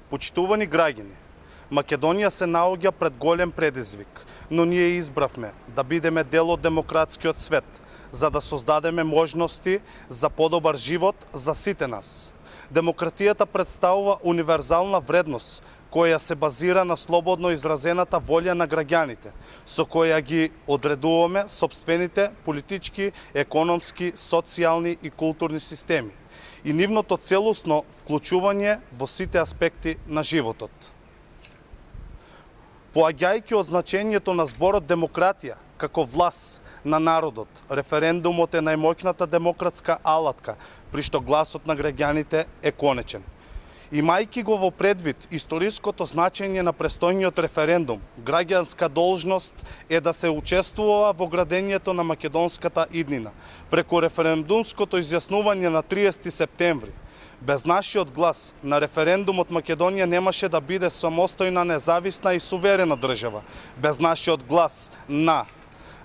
Почитувани граѓани, Македонија се наоѓа пред голем предизвик, но ние избравме да бидеме дел од демократскиот свет, за да создадеме можности за подобар живот за сите нас. Демократијата представува универзална вредност, која се базира на слободно изразената волја на граѓаните, со која ги одредуваме сопствените политички, економски, социјални и културни системи и нивното целосно вклучување во сите аспекти на животот. Поаѓајќи од значењето на зборот демократија како власт на народот, референдумот е најмоќната демократска алатка, при што гласот на граѓаните е конечен. Имајќи го во предвид историското значење на престојниот референдум, граѓанска должност е да се учествува во градењето на македонската иднина, преку референдумското изјаснување на 30 септември. Без нашиот глас на референдумот Македонија немаше да биде самостојна, независна и суверена држава. Без нашиот глас на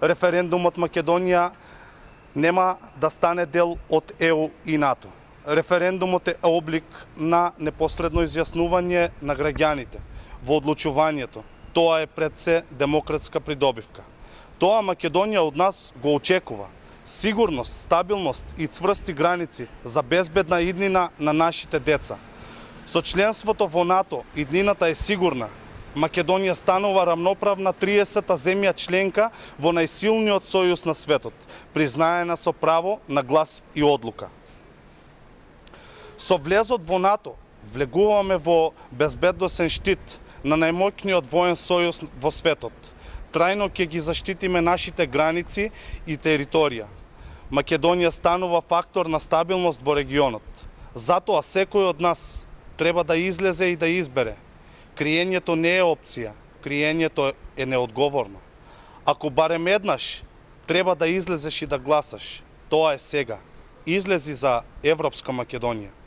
референдумот Македонија нема да стане дел од ЕУ и НАТО. Референдумот е облик на непосредно изјаснување на граѓаните во одлучувањето. Тоа е пред се демократска придобивка. Тоа Македонија од нас го очекува. Сигурност, стабилност и цврсти граници за безбедна иднина на нашите деца. Со членството во НАТО иднината е сигурна. Македонија станува рамноправна 30-та земја членка во најсилниот сојуз на светот, признаена со право на глас и одлука. Со влезот во НАТО влегуваме во безбедносен штит на најмоќниот воен сојуз во светот. Трајно ќе ги заштитиме нашите граници и територија. Македонија станува фактор на стабилност во регионот. Затоа секој од нас треба да излезе и да избере. Криењето не е опција, криењето е неодговорно. Ако барем еднаш треба да излезеш и да гласаш, тоа е сега. Излези за Европска Македонија.